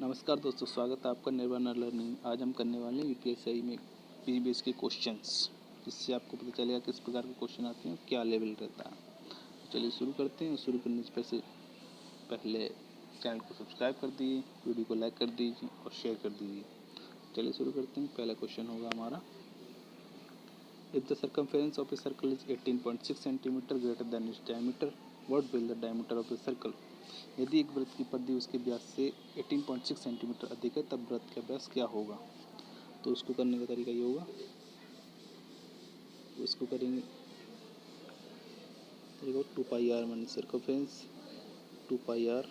नमस्कार दोस्तों, स्वागत है आपका निर्वाणा लर्निंग। आज हम करने वाले हैं यूपीएससी में पीबीएस के क्वेश्चंस, जिससे आपको पता चलेगा किस प्रकार के क्वेश्चन आते हैं, क्या लेवल रहता है। तो चलिए शुरू करते हैं। शुरू करने से पहले चैनल को सब्सक्राइब कर दीजिए, वीडियो को लाइक कर दीजिए और शेयर कर दीजिए। चलिए शुरू करते हैं। पहला क्वेश्चन होगा हमारा, if the circumference of a circle is 18.6 centimetre greater than its diameter, what will the diameter of the circle. यदि एक वृत्त की परिधि उसके व्यास से 18.6 सेंटीमीटर अधिक है, तब वृत्त का व्यास क्या होगा। तो उसको करने का तरीका ये होगा, इसको करेंगे 2 pi R minus circumference 2 pi R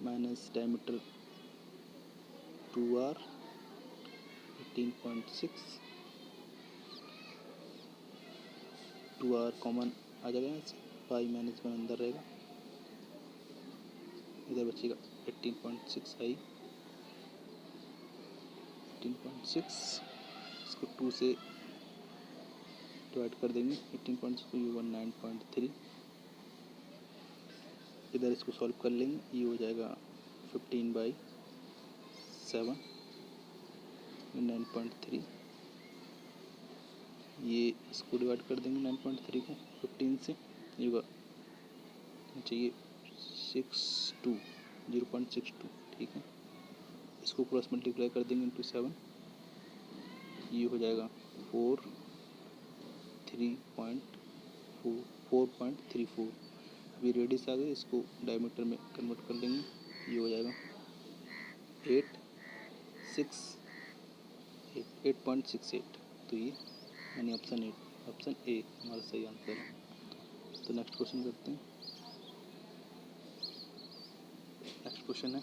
minus diameter 2 R 18.6 2 R common आ जाएगा, पाई माइनस 1 अंदर रहेगा, इधर बचेगा 18.6 आई 18.6, इसको 2 से डिवाइड कर देंगे। 18.6 को ये 19.3, इधर इसको सॉल्व कर लेंगे। ये हो जाएगा 15/7 9.3, ये इसको डिवाइड कर देंगे 9.3 को 15 से, ये होगा चाहिए 0.62, ठीक है। इसको क्रॉस मल्टीप्लाई कर देंगे इंटू 7, ये हो जाएगा 4.34। अभी रेडियस आ गई, इसको डायमीटर में कन्वर्ट कर लेंगे। ये हो जाएगा 8.68। तो ये यानी ऑप्शन ए हमारा सही आंसर है। तो नेक्स्ट क्वेश्चन करते हैं। नेक्स्ट क्वेश्चन है,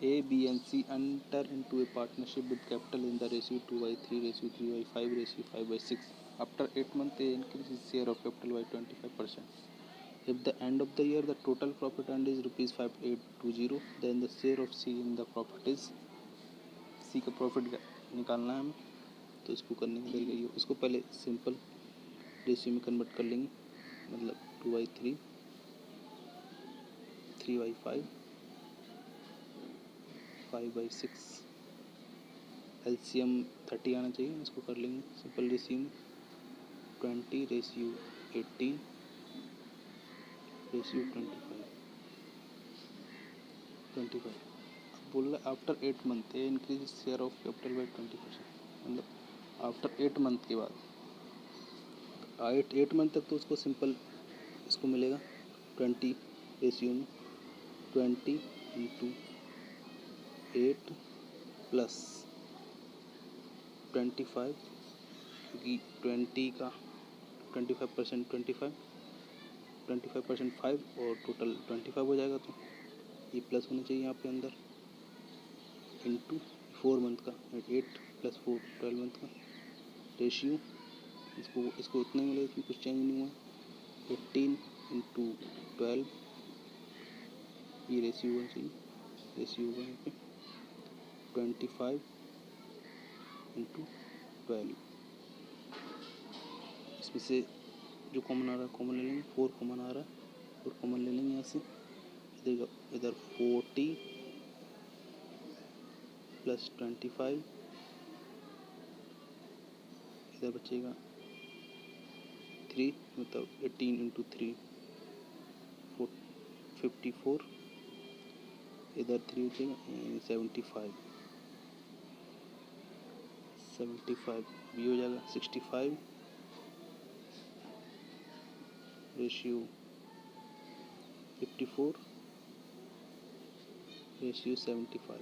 A, B and C enter into a partnership with capital in the ratio 2/3, ratio 3/5, ratio 5/6. After 8 months, they increase his share of capital by 25%. If the end of the year the total profit earned is ₹5820, then the share of C in the profit is, C का profit निकालना है हमें। तो इसको करने का तरीका ये, इसको पहले सिंपल रेशियो में कन्वर्ट कर लेंगे, मतलब 2/3 3/5 5/6, एलसीएम 30 आना चाहिए। इसको कर लेंगे सिंपल रेशियो में 20 रेशियो 18 रेशियो 25। अब बोल रहा है after 8 month A increase share of capital by 20%, मतलब आफ्टर 8 मंथ के बाद 8 मंथ तक तो उसको सिंपल इसको मिलेगा 20 रेशियो में 20 इंटू 8 प्लस 25, क्योंकि 20 का 25% 25% 5 और टोटल 25 हो जाएगा। तो ये प्लस होना चाहिए यहाँ पे अंदर, इंटू 4 मंथ का 8 + 4 12 मंथ का रेशियो, इसको इतना ही मिलेगा, इसमें कुछ चेंज नहीं हुआ। 18 इंटू 12, ये रेशियो होना चाहिए, रेशियो होगा यहाँ पे 25 इंटू 12। इसमें से जो कॉमन आ रहा है कॉमन ले लेंगे, 4 कॉमन आ रहा है 4 कॉमन ले लेंगे यहाँ से। इधर 40 प्लस 25, इधर बचेगा 3, मतलब 18 इंटू 3 54, इधर 3 बचेगा 75 भी हो जाएगा 65 रेशियो 54 रेशियो 75।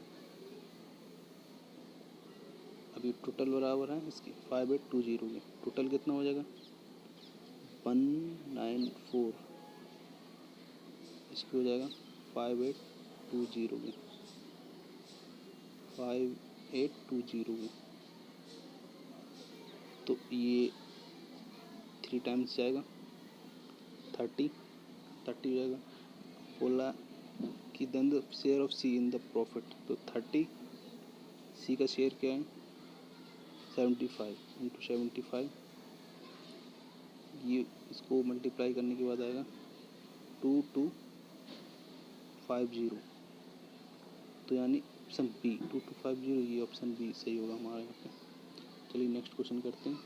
अभी टोटल बराबर है इसकी 5820 की, टोटल कितना हो जाएगा 194, इसकी हो जाएगा 5820 की। तो ये 3 टाइम्स जाएगा 30 हो जाएगा। बोला कि then the share of C in the profit, तो 30 सी का शेयर क्या है 75 इंटू 75, ये इसको मल्टीप्लाई करने के बाद आएगा 2250 तो यानी ऑप्शन बी 2250, ये ऑप्शन बी सही होगा हमारे यहाँ पे। चलिए नेक्स्ट क्वेश्चन करते हैं।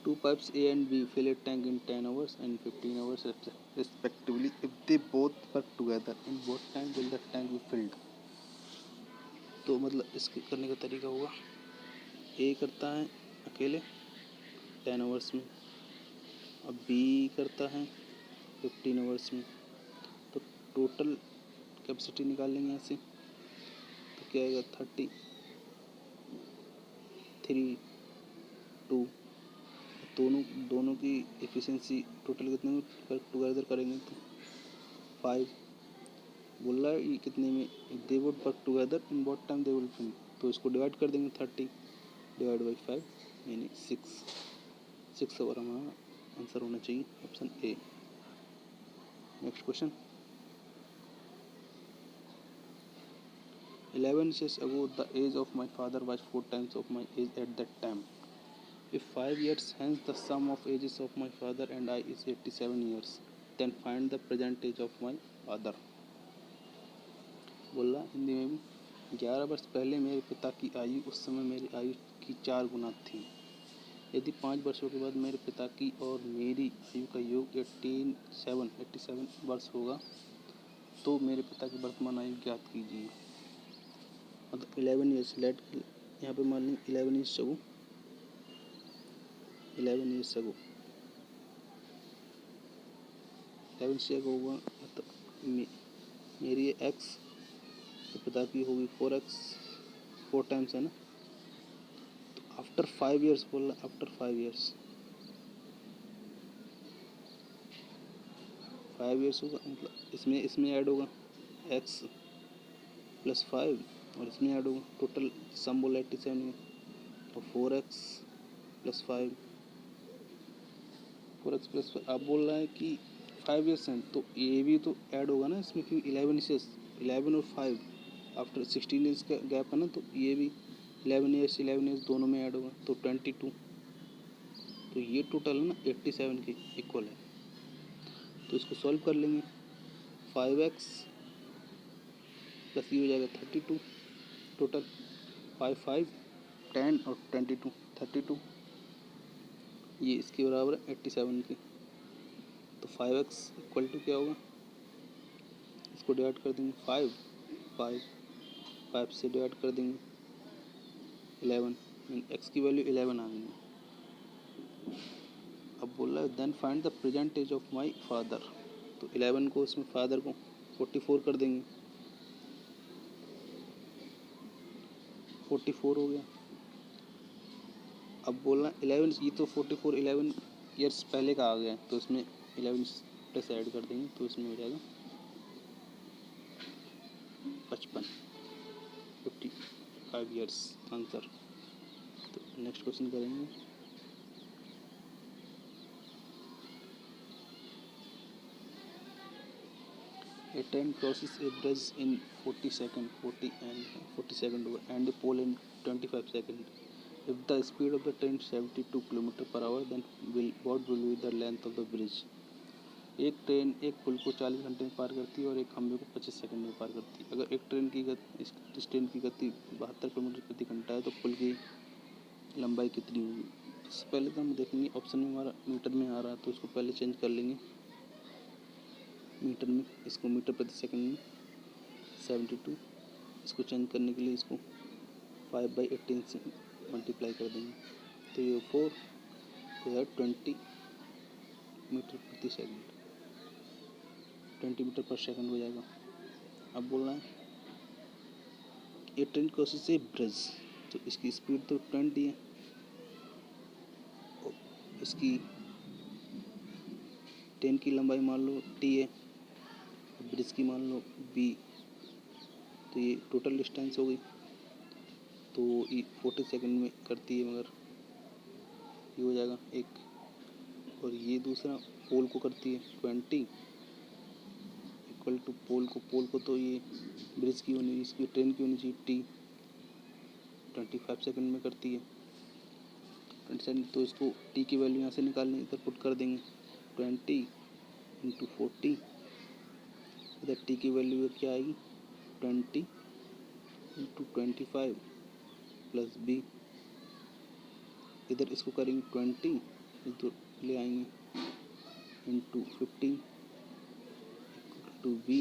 2 pipes A and B fill a tank in 10 hours and 15 hours respectively. If they both work together in both time will the tank be filled? तो मतलब इसके करने का तरीका होगा, ए करता है अकेले 10 आवर्स में, अब बी करता है 15 आवर्स में, तो टोटल कैपेसिटी निकाल लेंगे यहाँ से, तो क्या आएगा 33:2। दोनों की एफिशिएंसी टोटल कितने में टुगेदर करेंगे तो 5। बोल रहा है ये कितने में, they would work together in what time they will finish, तो इसको डिवाइड कर देंगे 30 डिवाइड बाई 5 यानी 6 और हमारा आंसर होना चाहिए option A. Next question. 11 years ago the age of my father was 4 times of my age at that time. If 5 years hence the sum of ages of my father and I is 87 years, then find the present age of my father. बोला हिंदी में भी, 11 वर्ष पहले मेरे पिता की आयु उस समय मेरी आयु की 4 गुना थी। यदि 5 वर्षों के बाद मेरे पिता की और मेरी आयु का योग 87 वर्ष होगा तो मेरे पिता की वर्तमान आयु ज्ञात कीजिए। मतलब 11 ईयर्स लेट यहाँ पे मान लें 11 ईयर्स अगो 11 ईयर्स अगो होगा, मतलब मेरी एक्स तो पिता की होगी 4x, 4 टाइम्स है ना, तो आफ्टर 5 ईयर्स बोल रहा, आफ्टर 5 ईयर्स 5 ईयर्स होगा, मतलब इसमें ऐड होगा x + 5 और इसमें ऐड होगा, टोटल सम बोला 87 में, तो 4x + 5 अब बोल रहा है कि 5 ईयर्स हैं तो ये भी तो ऐड होगा ना इसमें, क्योंकि 11 और 5 आफ्टर 16 ईयर्स का गैप है ना, तो ये भी 11 ईयर्स दोनों में ऐड होगा तो 22, तो ये टोटल है ना 87 के इक्वल है। तो इसको सॉल्व कर लेंगे, 5x प्लस ये हो जाएगा 32, टोटल 5 5 10 और 22 32, ये इसके बराबर है 87 के, तो 5x इक्वल टू क्या होगा, इसको डिवाइड कर देंगे 5 से डिवाइड कर देंगे 11, x की वैल्यू 11 आ गई। अब बोल रहा है then find the present age of my father, तो 11 को इसमें फादर को 44 कर देंगे, 44 हो गया। अब बोलना 11, ये तो 44 11 ईयर्स पहले का आ गया, तो इसमें 11 प्लस ऐड कर देंगे तो इसमें हो जाएगा 55 ईयर्स आंसर। तो नेक्स्ट क्वेश्चन करेंगे। A train crosses a bridge in 40 seconds and a pole in 25 seconds. If the speed of the train is 72 km/h, then what will be the length of the bridge? एक train एक पुल को 40 घंटे में पार करती है और एक खंभे को 25 सेकंड में पार करती है। अगर एक ट्रेन की गति इस ट्रेन की गति 72 किलोमीटर प्रति घंटा है तो पुल की लंबाई कितनी होगी। इससे पहले तो हम देखेंगे ऑप्शन में हमारा मीटर में आ रहा है, तो इसको पहले चेंज कर लेंगे मीटर में, इसको मीटर प्रति सेकंड में 72, इसको चेंज करने के लिए इसको 5/18 से मल्टीप्लाई कर देंगे, तो ये 4 तो 20 मीटर प्रति सेकंड, 20 मीटर पर सेकंड हो जाएगा। अब बोल रहा है ये ट्रेन क्रॉसिस से ब्रिज, तो इसकी स्पीड तो 20 है, इसकी ट्रेन की लंबाई मान लो t है, ब्रिज की मान लो b, तो ये टोटल डिस्टेंस हो गई, तो ये 40 सेकंड में करती है, मगर ये हो जाएगा एक, और ये दूसरा पोल को करती है 20 इक्वल टू पोल को तो ये ब्रिज की होनी, इसकी ट्रेन की होनी चाहिए t, 25 सेकंड में करती है 20 सेकंड, तो इसको t की वैल्यू यहाँ से निकालने इधर पुट कर देंगे 20 × 40 इधर टी की वैल्यू क्या आएगी 20 इंटू 25 प्लस बी, इधर इसको करेंगे 20 इधर ले आएंगे इंटू 15 टू बी,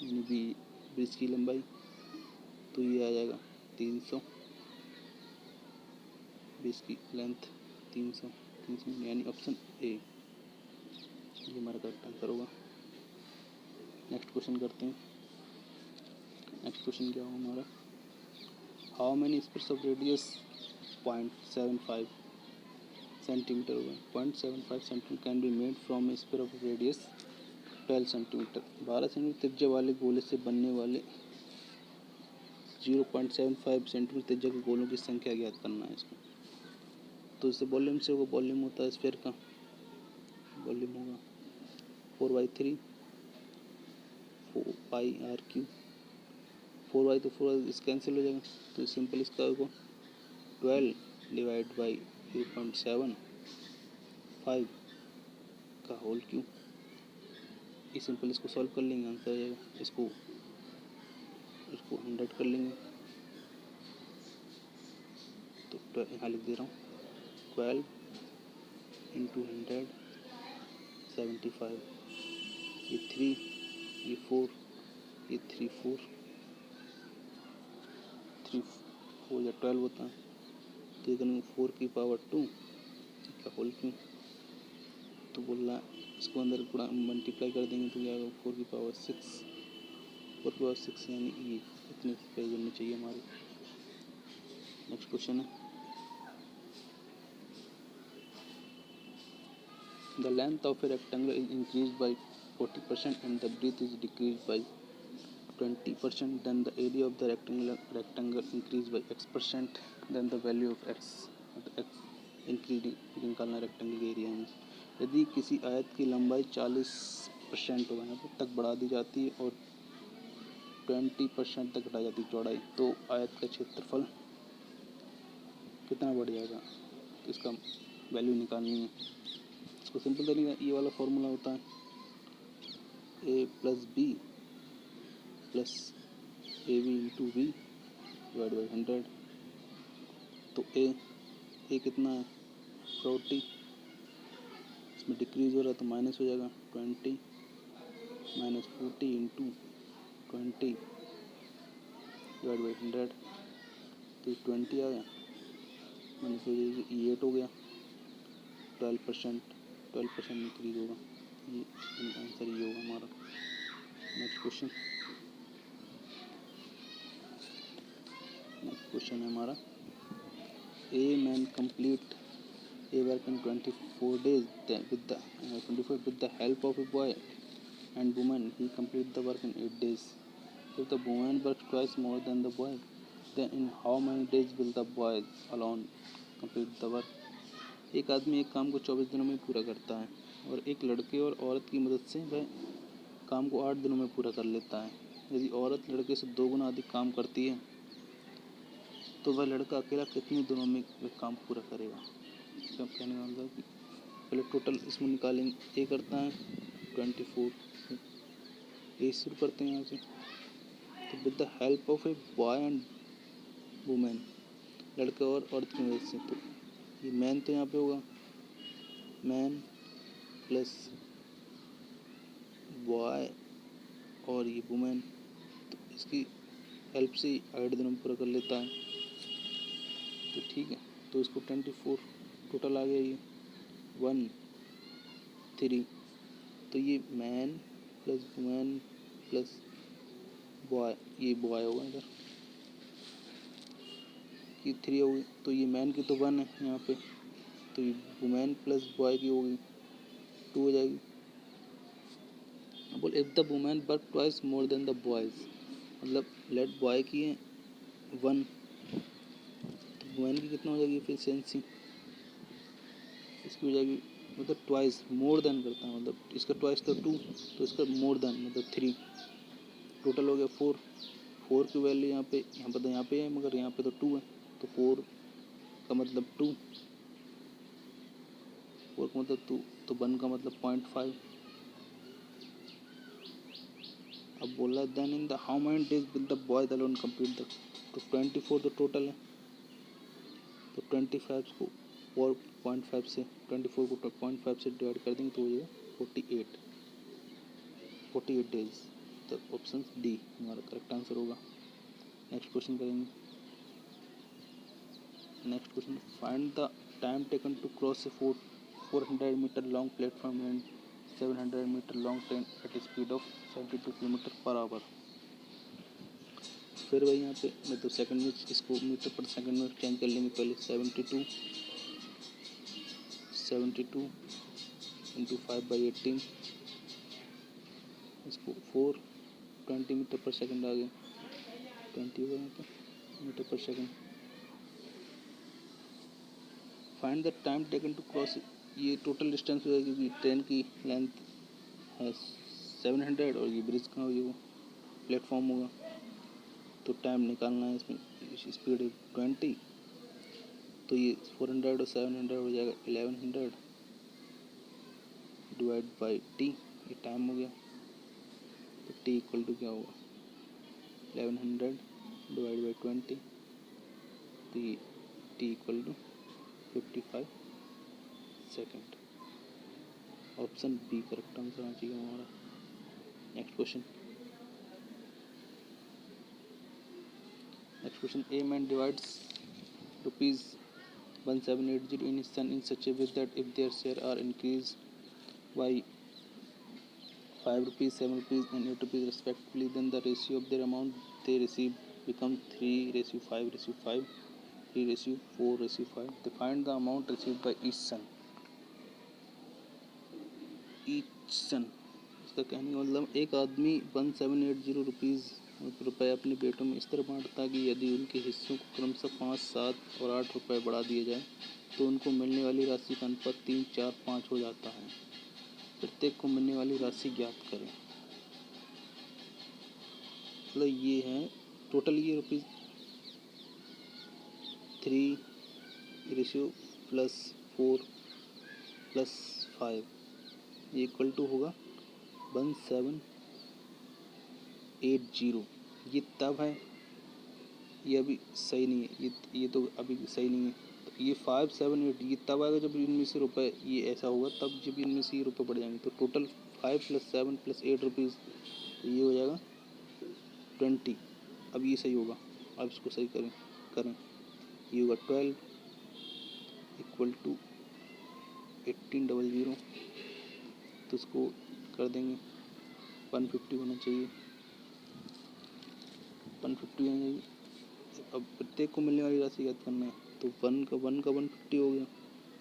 यानी बी ब्रिज की लंबाई, तो ये आ जाएगा 300, ब्रिज की लेंथ 300 यानी ऑप्शन ए ये हमारा करेक्ट आंसर होगा। नेक्स्ट क्वेश्चन करते हैं। नेक्स्ट क्वेश्चन क्या होगा हमारा, how many squares of radius 0.75 centimetre होगा। 0.75 centimetre can be made from A square of radius 12 centimetre. 12 centimetre त्रिज्या वाले गोले से बनने वाले 0.75 सेंटीमीटर त्रिज्या के गोलों की संख्या ज्ञात करना है इसको। तो इससे वॉल्यूम से होगा, वॉल्यूम होता है स्फीयर का, वॉल्यूम होगा 4/3 4πr3, 4y तो 4 इस कैंसिल हो जाएगा, तो सिंपल इसका होगा 12 डिवाइड बाई 0.75 का होल क्यूब। इस सिंपल इसको सॉल्व कर लेंगे, आंसर आ जाएगा। इसको 100 कर लेंगे, तो यहाँ लिख दे रहा हूँ 12 इंटू 100 75, ये 3 ये 4 ये 3 4 या 12 होता है, तो ये करेंगे 4 की पावर 2 का होल क्यूब। तो बोल रहा इसको अंदर पूरा मल्टीप्लाई कर देंगे तो क्या आएगा 4 की पावर 6 यानी ये इतने पेज होने चाहिए हमारे। नेक्स्ट क्वेश्चन है, the length of a rectangle is increase by 40% and the breadth is decrease by 20%, then the area of the rectangle increase by x%, then the value of x increasing निकालना rectangle के area में। यदि किसी आयत की लंबाई 40% होगा यहाँ तक बढ़ा दी जाती है और 20% तक घटा जाती है चौड़ाई, तो आयत का क्षेत्रफल कितना बढ़ जाएगा, तो इसका वैल्यू निकालनी है। इसको सिंपल तरीका ये वाला फॉर्मूला होता है a plus B plus A B into B divide by 100। तो ए कितना है 40, इसमें डिक्रीज हो रहा है तो माइनस हो जाएगा 20 माइनस 40 इंटू 20 डिवाइड बाई 100, तो 20 आया माइनस हो जाएगी 8 हो गया, 12% इंक्रीज होगा, ये आंसर ये होगा हमारा। नेक्स्ट क्वेश्चन है हमारा, a man complete A work in 24 days with the help of a boy and woman. He complete the work in 8 days. If the woman works twice more than the boy, then in how many days will the boy alone complete the work? एक आदमी एक काम को 24 दिनों में पूरा करता है और एक लड़के और औरत की मदद से वह काम को 8 दिनों में पूरा कर लेता है। यदि औरत लड़के से 2 गुना अधिक काम करती है तो वह लड़का अकेला कितने दिनों में वह काम पूरा करेगा। इसका कहने का मतलब कि पहले टोटल इसमें निकालेंगे, ए करता है 24, ए शुरू करते हैं यहाँ से, तो with the help of a boy and women, लड़के और औरत की मदद से, तो ये मैन तो यहाँ पे होगा मैन प्लस बॉय और ये वुमेन, तो इसकी हेल्प से 8 दिनों में पूरा कर लेता है। तो ठीक है, तो इसको 24 टोटल आ गया ये 1 3, तो ये man plus women plus boy, ये बॉय होगा इधर कि 3 होगी, तो ये मैन की तो 1 है यहाँ पे, तो ये वुमेन प्लस बॉय की होगी 2 हो जाएगी। बोल if the women work twice more than the boys, मतलब लेट बॉय की है 1, तो वुमेन की कितना हो जाएगी एफिशिएंसी, इसकी हो जाएगी मतलब ट्वाइस मोर देन करता है, मतलब इसका ट्वाइस तो 2, तो इसका मोर देन मतलब 3, टोटल हो गया 4 की वैल्यू यहाँ पे है मगर यहाँ पे तो 2 है, तो 4 का मतलब 2, 4 का मतलब 2, तो 1 का मतलब 0.5, अब बोला then in the how many days will the boys alone complete the, तो 24 तो टोटल है, तो 25 को 4.5 से 24 को 0.5 से डिवाइड कर देंगे तो हो जाएगा 48 डेज। तो ऑप्शन डी हमारा करेक्ट आंसर होगा। नेक्स्ट क्वेश्चन करेंगे। Next question, find the time taken to cross a 400 metre long platform and 700 metre long train at speed of 72 kilometre per hour. फिर वही यहाँ पे मतलब सेकंड में इसको मीटर पर सेकंड में चेंज कर लेंगे। पहले 72 इंटू 5/18, इसको 420 मीटर पर सेकंड आ गया, 20 होगा यहाँ पर metre per second. Find the time taken to cross, ये टोटल डिस्टेंस हो जाएगी क्योंकि ट्रेन की लेंथ है 700 और ये ब्रिज का ये प्लेटफॉर्म होगा, तो टाइम निकालना है इसमें। स्पीड है 20, तो ये 400 और 700 हो जाएगा 1100 डिवाइड बाई टी, ये टाइम हो गया। तो टी इक्वल टू क्या होगा 1100 डिवाइड बाई 20, तो ये T equal to 55 second. Option B correct answer आना चाहिए हमारा। Next question. A man divides ₹1780 in his son in such a way that if their share are increased by ₹5, ₹7 and ₹8 respectively, then the ratio of their amount they receive becomes 3:5:5, 3:4:5. They find the amount received by each son. इसका कहने का मतलब एक आदमी 1780 रुपये अपने बेटों में इस तरह बांटता कि यदि उनके हिस्सों को क्रमशः 5, 7 और 8 रुपये बढ़ा दिए जाए तो उनको मिलने वाली राशि का अनुपात 3, 4, 5 हो जाता है। प्रत्येक को मिलने वाली राशि ज्ञात करें। मतलब ये है टोटल, ये ₹3:4+5 ये इक्वल टू होगा 1780। ये तब है, ये अभी सही नहीं है, ये तो अभी सही नहीं है। तो ये 5, 7, 8 ये तब आएगा जब इनमें से रुपए, ये ऐसा होगा तब जब इनमें से ये रुपये बढ़ जाएंगे। तो टोटल 5 + 7 + 8 रुपीज़, ये हो जाएगा 20। अब ये सही होगा, अब इसको सही करें ये होगा 12 इक्वल टू 1800, तो इसको कर देंगे 150 होना चाहिए, 150 होना चाहिए। अब प्रत्येक को मिलने वाली राशि याद करना है, तो 1 का 150 हो गया,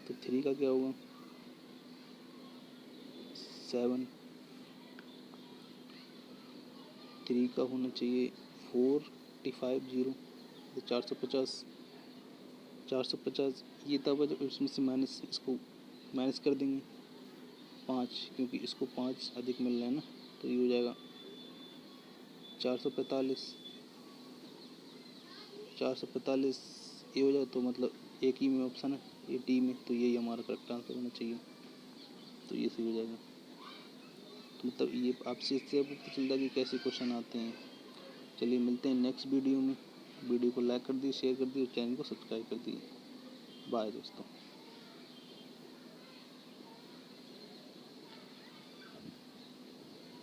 तो 3 का क्या होगा 7, 3 का होना चाहिए 450, तो 450 ये तब है जब इसमें से माइनस, इसको माइनस कर देंगे 5, क्योंकि इसको 5 अधिक मिल रहा है ना, तो ये हो जाएगा 445 ये हो जाए। तो मतलब एक ही में ऑप्शन है ये डी में, तो यही हमारा करेक्ट आंसर होना चाहिए, तो ये सही हो जाएगा। तो मतलब ये आपसे इससे पता चलता है कि कैसे क्वेश्चन आते हैं। चलिए मिलते हैं नेक्स्ट वीडियो में। वीडियो को लाइक कर दिए, शेयर कर दिए और चैनल को सब्सक्राइब कर दिए। बाय दोस्तों।